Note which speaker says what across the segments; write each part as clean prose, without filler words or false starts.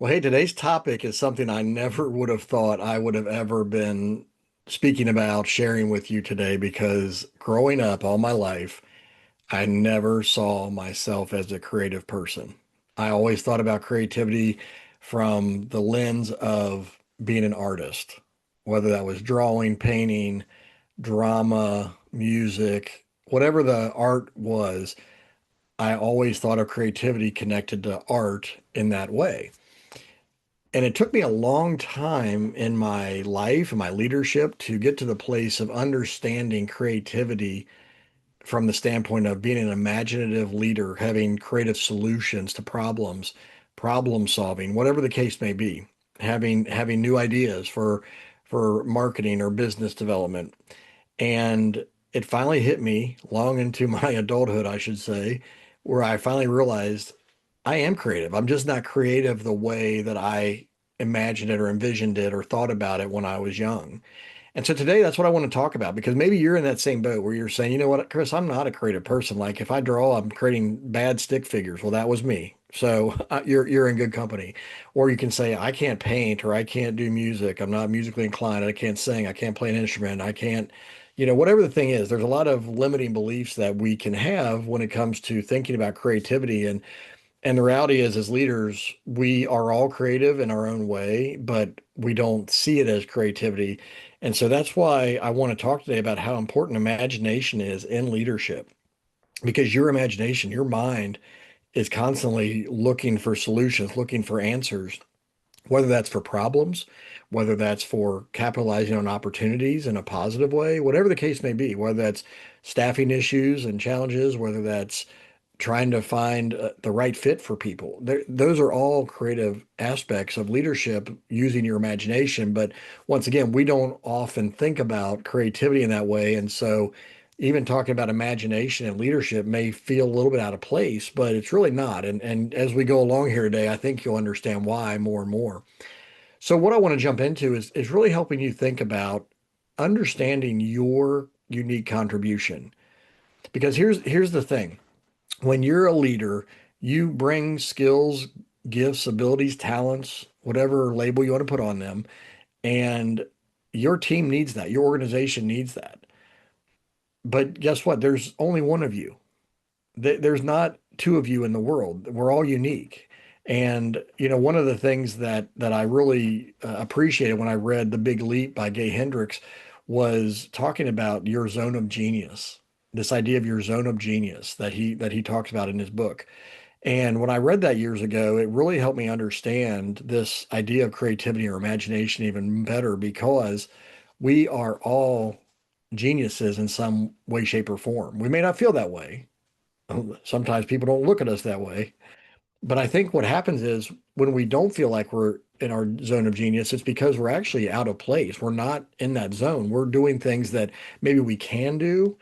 Speaker 1: Well, hey, today's topic is something I never would have thought I would have ever been speaking about, sharing with you today, because growing up all my life, I never saw myself as a creative person. I always thought about creativity from the lens of being an artist, whether that was drawing, painting, drama, music, whatever the art was. I always thought of creativity connected to art in that way. And it took me a long time in my life and my leadership to get to the place of understanding creativity from the standpoint of being an imaginative leader, having creative solutions to problems, problem solving, whatever the case may be, having new ideas for marketing or business development. And it finally hit me long into my adulthood, I should say, where I finally realized I am creative. I'm just not creative the way that I imagined it or envisioned it or thought about it when I was young. And so today, that's what I want to talk about because maybe you're in that same boat where you're saying, you know what, Chris, I'm not a creative person. Like if I draw, I'm creating bad stick figures. Well, that was me. So you're in good company. Or you can say, I can't paint or I can't do music. I'm not musically inclined. I can't sing. I can't play an instrument. I can't, whatever the thing is. There's a lot of limiting beliefs that we can have when it comes to thinking about creativity. And the reality is, as leaders, we are all creative in our own way, but we don't see it as creativity. And so that's why I want to talk today about how important imagination is in leadership, because your imagination, your mind is constantly looking for solutions, looking for answers, whether that's for problems, whether that's for capitalizing on opportunities in a positive way, whatever the case may be, whether that's staffing issues and challenges, whether that's trying to find the right fit for people. Those are all creative aspects of leadership using your imagination. But once again, we don't often think about creativity in that way. And so even talking about imagination and leadership may feel a little bit out of place, but it's really not. And as we go along here today, I think you'll understand why more and more. So what I want to jump into is really helping you think about understanding your unique contribution. Because here's the thing. When you're a leader, you bring skills, gifts, abilities, talents, whatever label you want to put on them, and your team needs that. Your organization needs that. But guess what? There's only one of you. There's not two of you in the world. We're all unique. And one of the things that I really appreciated when I read The Big Leap by Gay Hendricks was talking about your zone of genius. This idea of your zone of genius that he talks about in his book. And when I read that years ago, it really helped me understand this idea of creativity or imagination even better because we are all geniuses in some way, shape, or form. We may not feel that way. Sometimes people don't look at us that way. But I think what happens is when we don't feel like we're in our zone of genius, it's because we're actually out of place. We're not in that zone. We're doing things that maybe we can do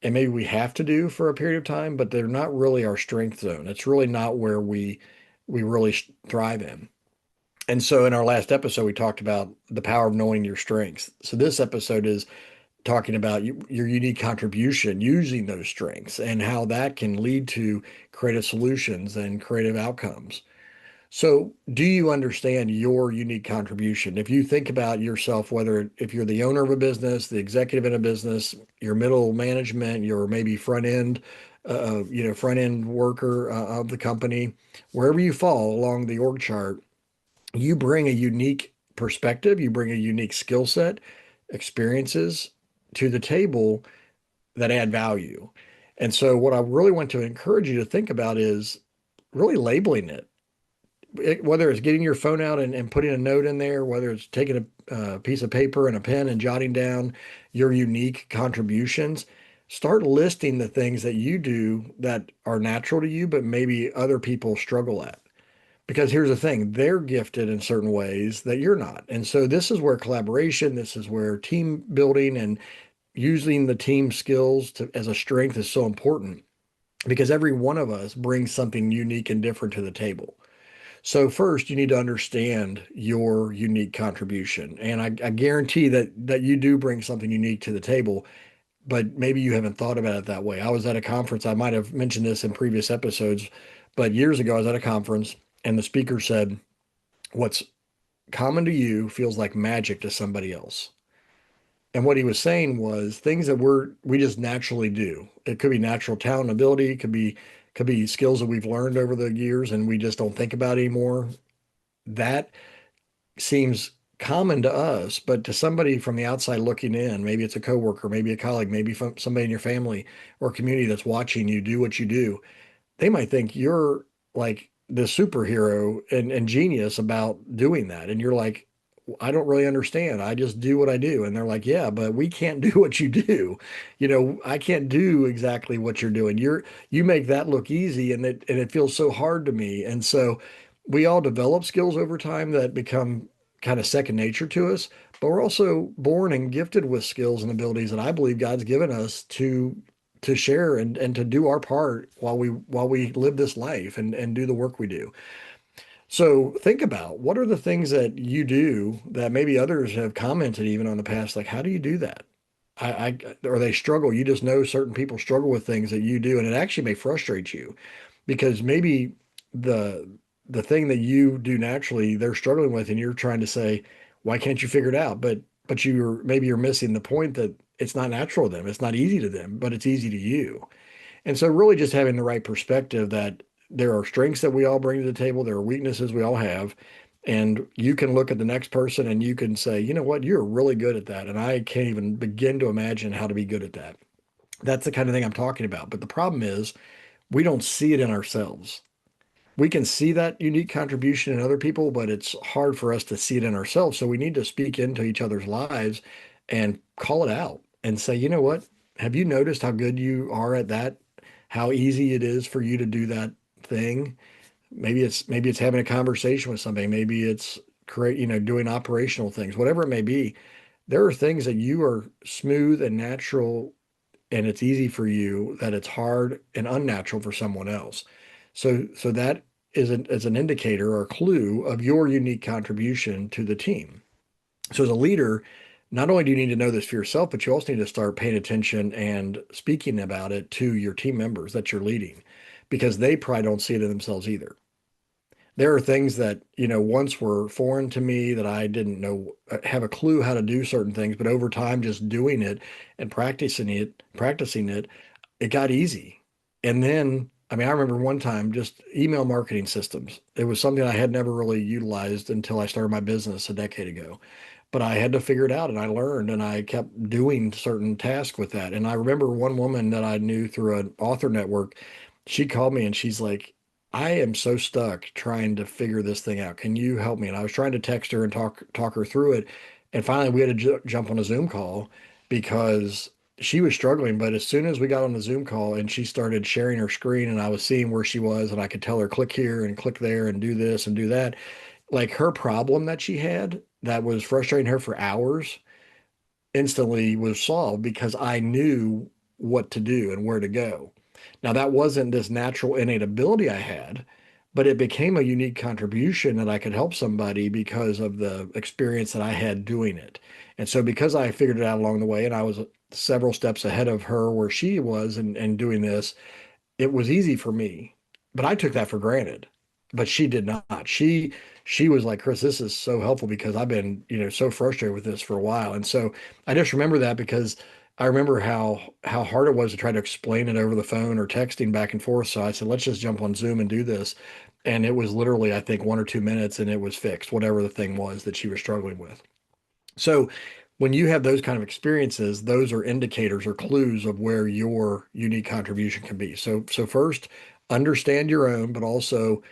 Speaker 1: and maybe we have to do for a period of time, but they're not really our strength zone. It's really not where we really thrive in. And so in our last episode, we talked about the power of knowing your strengths. So this episode is talking about your unique contribution using those strengths and how that can lead to creative solutions and creative outcomes. So, do you understand your unique contribution? If you think about yourself, whether if you're the owner of a business, the executive in a business, your middle management, your maybe front end worker of the company, wherever you fall along the org chart, you bring a unique perspective, you bring a unique skill set, experiences to the table that add value. And so, what I really want to encourage you to think about is really labeling it, whether it's getting your phone out and putting a note in there, whether it's taking a piece of paper and a pen and jotting down your unique contributions, start listing the things that you do that are natural to you, but maybe other people struggle at. Because here's the thing, they're gifted in certain ways that you're not. And so this is where collaboration, this is where team building and using the team skills as a strength is so important because every one of us brings something unique and different to the table. So first, you need to understand your unique contribution, and I guarantee that you do bring something unique to the table, but maybe you haven't thought about it that way. I was at a conference. I might have mentioned this in previous episodes, but years ago, I was at a conference, and the speaker said, What's common to you feels like magic to somebody else. And what he was saying was things that we just naturally do. It could be natural talent and ability, could be skills that we've learned over the years and we just don't think about anymore. That seems common to us, but to somebody from the outside looking in, maybe it's a coworker, maybe a colleague, maybe somebody in your family or community that's watching you do what you do, they might think you're like the superhero and genius about doing that. And you're like, I don't really understand. I just do what I do. And they're like, yeah, but we can't do what you do. I can't do exactly what you're doing. You make that look easy and it feels so hard to me. And so we all develop skills over time that become kind of second nature to us, but we're also born and gifted with skills and abilities that I believe God's given us to share and to do our part while we live this life and do the work we do. So think about what are the things that you do that maybe others have commented even on the past, like how do you do that? Or they struggle. You just know certain people struggle with things that you do, and it actually may frustrate you because maybe the the thing that you do naturally they're struggling with, and you're trying to say, why can't you figure it out? But you're missing the point that it's not natural to them. It's not easy to them, but it's easy to you. And so, really, just having the right perspective that there are strengths that we all bring to the table, there are weaknesses we all have. And you can look at the next person and you can say, you know what, you're really good at that. And I can't even begin to imagine how to be good at that. That's the kind of thing I'm talking about. But the problem is, we don't see it in ourselves. We can see that unique contribution in other people, but it's hard for us to see it in ourselves. So we need to speak into each other's lives and call it out and say, you know what? Have you noticed how good you are at that? How easy it is for you to do that thing? Maybe it's having a conversation with somebody. Maybe it's doing operational things, whatever it may be. There are things that you are smooth and natural and it's easy for you that it's hard and unnatural for someone else. So that is an indicator or a clue of your unique contribution to the team. So as a leader, not only do you need to know this for yourself, but you also need to start paying attention and speaking about it to your team members that you're leading because they probably don't see it in themselves either. There are things that, once were foreign to me that I didn't know, have a clue how to do certain things, but over time, just doing it and practicing it, it got easy. And then, I mean, I remember one time just email marketing systems. It was something I had never really utilized until I started my business a decade ago. But I had to figure it out and I learned and I kept doing certain tasks with that. And I remember one woman that I knew through an author network, she called me and she's like, I am so stuck trying to figure this thing out. Can you help me? And I was trying to text her and talk her through it. And finally we had to jump on a Zoom call because she was struggling. But as soon as we got on the Zoom call and she started sharing her screen and I was seeing where she was and I could tell her click here and click there and do this and do that, like her problem that she had that was frustrating her for hours instantly was solved because I knew what to do and where to go. Now, that wasn't this natural innate ability I had, but it became a unique contribution that I could help somebody because of the experience that I had doing it. And so, because I figured it out along the way and I was several steps ahead of her where she was and doing this, it was easy for me, but I took that for granted. But she did not. She was like, Chris, this is so helpful because I've been, so frustrated with this for a while. And so I just remember that because I remember how hard it was to try to explain it over the phone or texting back and forth. So I said, let's just jump on Zoom and do this. And it was literally, I think, 1 or 2 minutes and it was fixed, whatever the thing was that she was struggling with. So when you have those kind of experiences, those are indicators or clues of where your unique contribution can be. So first, understand your own, but also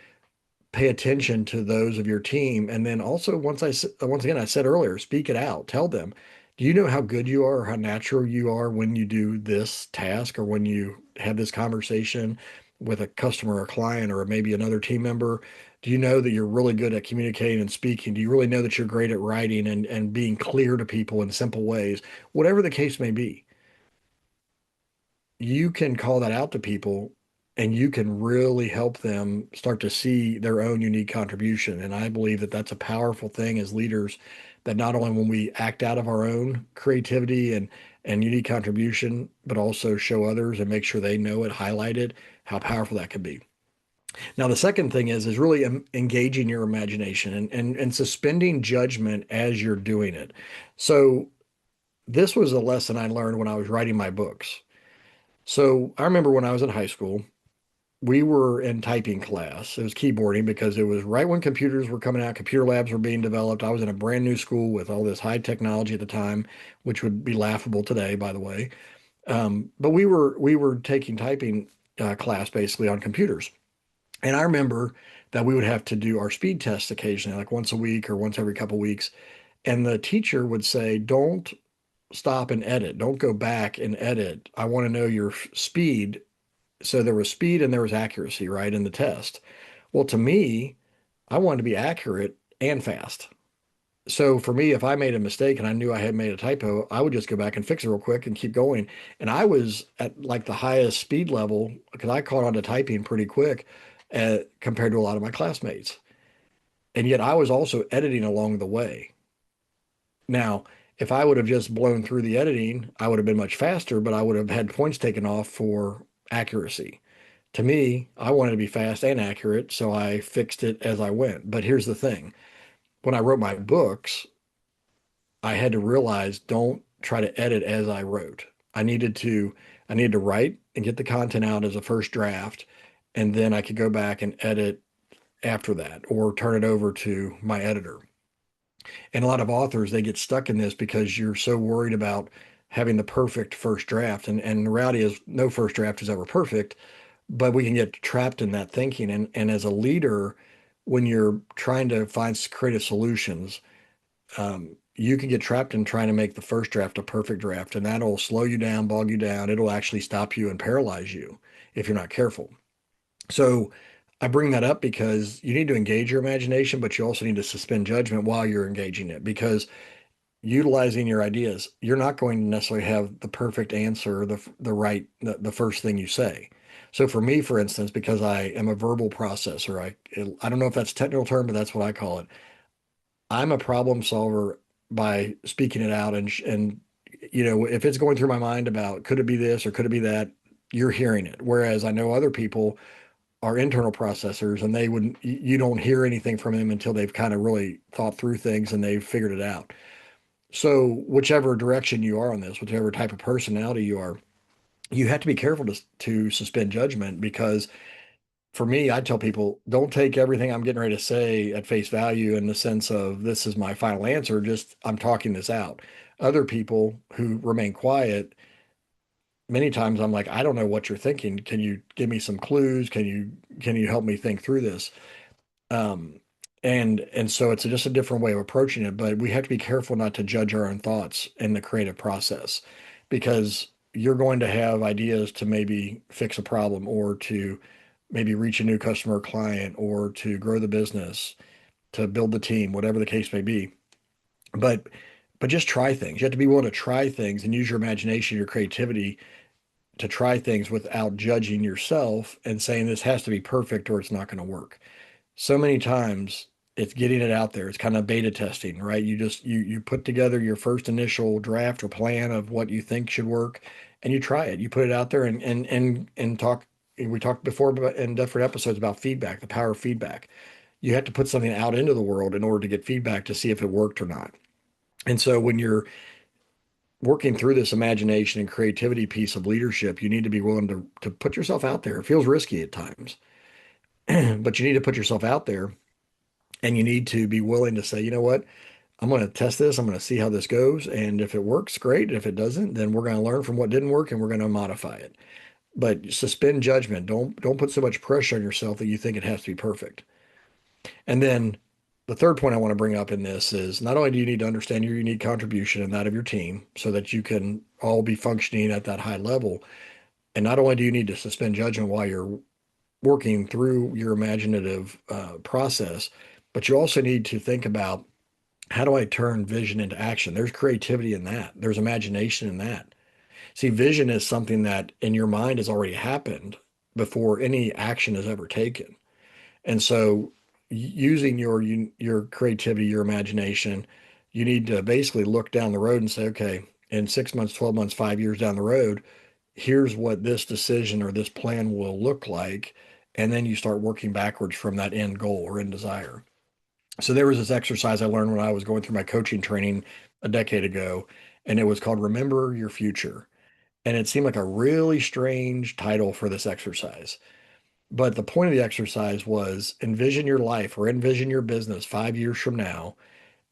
Speaker 1: pay attention to those of your team. And then also, once again, I said earlier, speak it out. Tell them, do you know how good you are or how natural you are when you do this task or when you have this conversation with a customer or client or maybe another team member? Do you know that you're really good at communicating and speaking? Do you really know that you're great at writing and being clear to people in simple ways? Whatever the case may be, you can call that out to people and you can really help them start to see their own unique contribution. And I believe that that's a powerful thing as leaders that not only when we act out of our own creativity and unique contribution, but also show others and make sure they know it, highlight it, how powerful that can be. Now, the second thing is really engaging your imagination and suspending judgment as you're doing it. So this was a lesson I learned when I was writing my books. So I remember when I was in high school, we were in typing class. It was keyboarding because it was right when computers were coming out, computer labs were being developed. I was in a brand new school with all this high technology at the time, which would be laughable today, by the way. But we were taking typing class basically on computers. And I remember that we would have to do our speed tests occasionally, like once a week or once every couple of weeks. And the teacher would say, don't stop and edit. Don't go back and edit. I want to know your speed. So there was speed and there was accuracy, right, in the test. Well, to me, I wanted to be accurate and fast. So for me, if I made a mistake and I knew I had made a typo, I would just go back and fix it real quick and keep going. And I was at like the highest speed level because I caught on to typing pretty quick compared to a lot of my classmates. And yet I was also editing along the way. Now, if I would have just blown through the editing, I would have been much faster, but I would have had points taken off for accuracy. To me, I wanted to be fast and accurate, so I fixed it as I went. But here's the thing. When I wrote my books, I had to realize don't try to edit as I wrote. I needed to write and get the content out as a first draft, and then I could go back and edit after that or turn it over to my editor. And a lot of authors, they get stuck in this because you're so worried about having the perfect first draft. And the reality is no first draft is ever perfect, but we can get trapped in that thinking. And as a leader, when you're trying to find creative solutions, you can get trapped in trying to make the first draft a perfect draft, and that'll slow you down, bog you down. It'll actually stop you and paralyze you if you're not careful. So I bring that up because you need to engage your imagination, but you also need to suspend judgment while you're engaging it because utilizing your ideas, you're not going to necessarily have the perfect answer, the first thing you say. So for me, for instance, because I am a verbal processor, I don't know if that's a technical term, but that's what I call it. I'm a problem solver by speaking it out and if it's going through my mind about could it be this or could it be that, you're hearing it. Whereas I know other people are internal processors and they wouldn't you don't hear anything from them until they've kind of really thought through things and they've figured it out. So whichever direction you are on this, whichever type of personality you are, you have to be careful to suspend judgment because for me, I tell people don't take everything I'm getting ready to say at face value in the sense of this is my final answer, just I'm talking this out. Other people who remain quiet, many times I'm like, I don't know what you're thinking. Can you give me some clues? Can you help me think through this? Um, and so it's just a different way of approaching it, but we have to be careful not to judge our own thoughts in the creative process because you're going to have ideas to maybe fix a problem or to maybe reach a new customer or client or to grow the business, to build the team, whatever the case may be. But just try things. You have to be willing to try things and use your imagination, your creativity to try things without judging yourself and saying this has to be perfect or it's not going to work. So many times it's getting it out there. It's kind of beta testing, right? You put together your first initial draft or plan of what you think should work and you try it. You put it out there and talk. We talked before in different episodes about feedback, the power of feedback. You have to put something out into the world in order to get feedback to see if it worked or not. And so when you're working through this imagination and creativity piece of leadership, you need to be willing to put yourself out there. It feels risky at times, but you need to put yourself out there and you need to be willing to say, you know what, I'm going to test this. I'm going to see how this goes. And if it works, great. If it doesn't, then we're going to learn from what didn't work and we're going to modify it. But suspend judgment. Don't put so much pressure on yourself that you think it has to be perfect. And then the third point I want to bring up in this is not only do you need to understand your unique contribution and that of your team so that you can all be functioning at that high level, and not only do you need to suspend judgment while you're working through your imaginative process, but you also need to think about how do I turn vision into action? There's creativity in that. There's imagination in that. See, vision is something that in your mind has already happened before any action is ever taken. And so using your creativity, your imagination, you need to basically look down the road and say, okay, in 6 months, 12 months, 5 years down the road, here's what this decision or this plan will look like. and then you start working backwards from that end goal or end desire. So there was this exercise I learned when I was going through my coaching training a decade ago, and it was called Remember Your Future. And it seemed like a really strange title for this exercise. But the point of the exercise was envision your life or envision your business 5 years from now.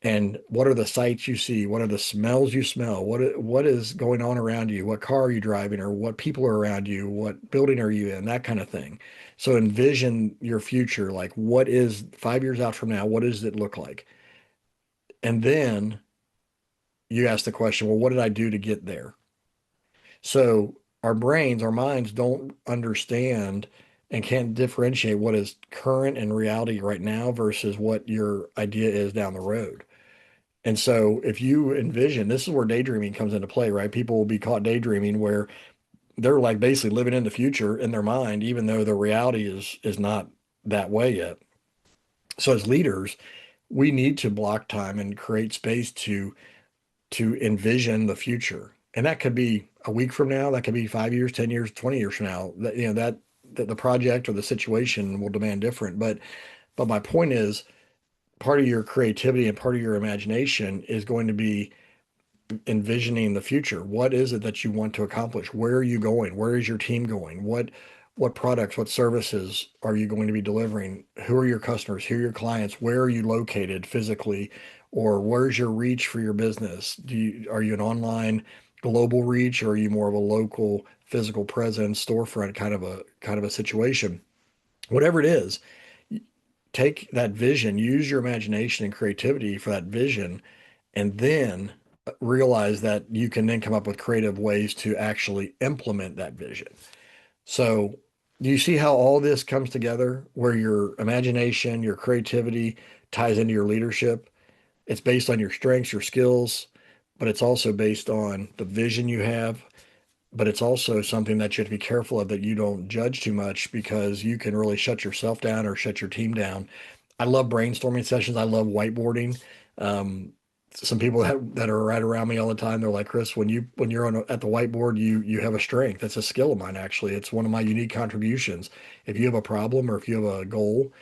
Speaker 1: And what are the sights you see? What are the smells you smell? What is going on around you? What car are you driving, or what people are around you? What building are you in? That kind of thing. So envision your future. Like, what is 5 years out from now? What does it look like? And then you ask the question, well, what did I do to get there? So our brains, our minds don't understand and can't differentiate what is current and reality right now versus what your idea is down the road. And so if you envision, this is where daydreaming comes into play, right? People will be caught daydreaming where they're like basically living in the future in their mind, even though the reality is not that way yet. So as leaders, we need to block time and create space to envision the future. And that could be a week from now, that could be 5 years, 10 years, 20 years from now. That that the project or the situation will demand different. But my point is part of your creativity and part of your imagination is going to be envisioning the future. What is it that you want to accomplish? Where are you going? Where is your team going? What products, what services are you going to be delivering? Who are your customers? Who are your clients? Where are you located physically? Or where's your reach for your business? Are you an online global reach, or are you more of a local physical presence, storefront kind of a situation? Whatever it is, take that vision, use your imagination and creativity for that vision, and then realize that you can then come up with creative ways to actually implement that vision. So, do you see how all this comes together where your imagination, your creativity ties into your leadership? It's based on your strengths, your skills, but it's also based on the vision you have. But it's also something that you have to be careful of, that you don't judge too much, because you can really shut yourself down or shut your team down. I love brainstorming sessions. I love whiteboarding. Um, some people that are right around me all the time, they're like, Chris, when you're at the whiteboard, you have a strength. That's a skill of mine, actually. It's one of my unique contributions. If you have a problem or if you have a goal,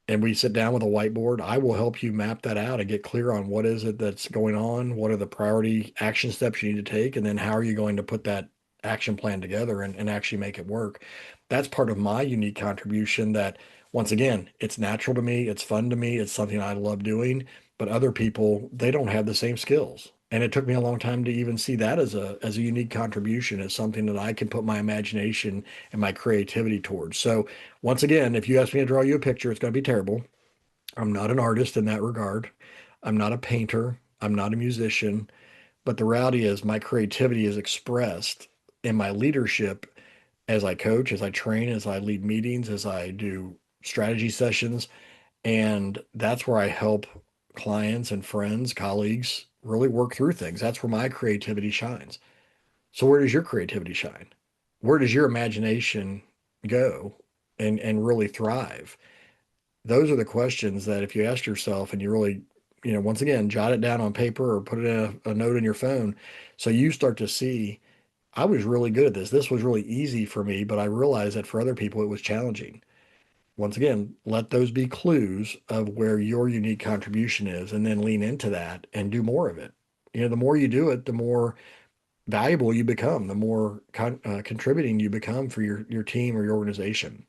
Speaker 1: and we sit down with a whiteboard, I will help you map that out and get clear on what is it that's going on, what are the priority action steps you need to take, and then how are you going to put that action plan together and actually make it work. That's part of my unique contribution that, once again, it's natural to me, it's fun to me, it's something I love doing, but other people, they don't have the same skills. And it took me a long time to even see that as a unique contribution, as something that I can put my imagination and my creativity towards. So once again, if you ask me to draw you a picture, it's going to be terrible. I'm not an artist in that regard. I'm not a painter. I'm not a musician. But the reality is, my creativity is expressed in my leadership as I coach, as I train, as I lead meetings, as I do strategy sessions. And that's where I help clients and friends, colleagues really work through things. That's where my creativity shines. So, where does your creativity shine? Where does your imagination go and really thrive? Those are the questions that, if you ask yourself and you really, once again, jot it down on paper or put it in a note in your phone, so you start to see, I was really good at this. This was really easy for me, but I realized that for other people it was challenging. Once again, let those be clues of where your unique contribution is, and then lean into that and do more of it. The more you do it, the more valuable you become, the more contributing you become for your team or your organization.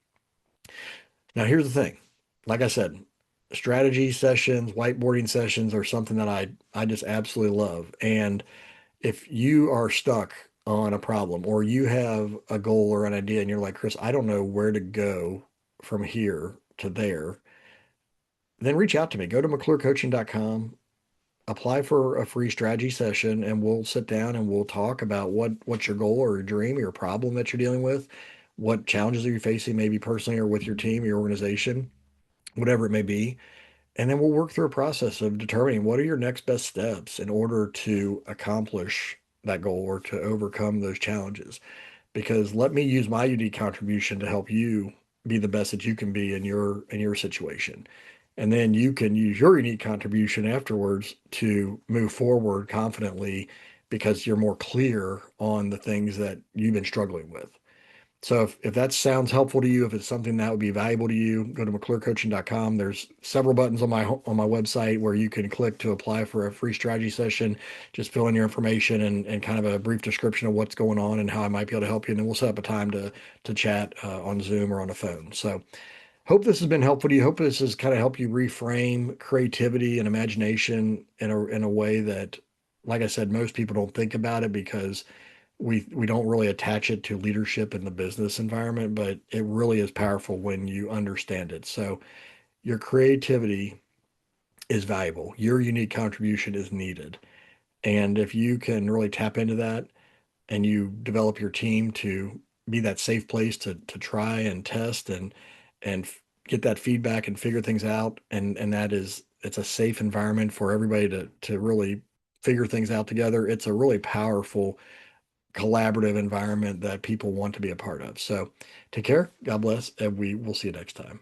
Speaker 1: Now, here's the thing. Like I said, strategy sessions, whiteboarding sessions are something that I just absolutely love. And if you are stuck on a problem, or you have a goal or an idea and you're like, Chris, I don't know where to go from here to there, then reach out to me. Go to McClureCoaching.com, apply for a free strategy session, and we'll sit down and we'll talk about what's your goal or your dream or your problem that you're dealing with. What challenges are you facing, maybe personally or with your team, your organization, whatever it may be. And then we'll work through a process of determining what are your next best steps in order to accomplish that goal or to overcome those challenges. Because let me use my unique contribution to help you be the best that you can be in your situation. And then you can use your unique contribution afterwards to move forward confidently, because you're more clear on the things that you've been struggling with. So if that sounds helpful to you, if it's something that would be valuable to you, go to McClureCoaching.com. There's several buttons on my website where you can click to apply for a free strategy session. Just fill in your information and kind of a brief description of what's going on and how I might be able to help you. And then we'll set up a time to chat on Zoom or on the phone. So hope this has been helpful to you. Hope this has kind of helped you reframe creativity and imagination in a way that, like I said, most people don't think about it because we don't really attach it to leadership in the business environment, but it really is powerful when you understand it. So your creativity is valuable. Your unique contribution is needed. And if you can really tap into that and you develop your team to be that safe place to try and test and get that feedback and figure things out, and that is it's a safe environment for everybody to really figure things out together. It's a really powerful collaborative environment that people want to be a part of. So take care. God bless. And we will see you next time.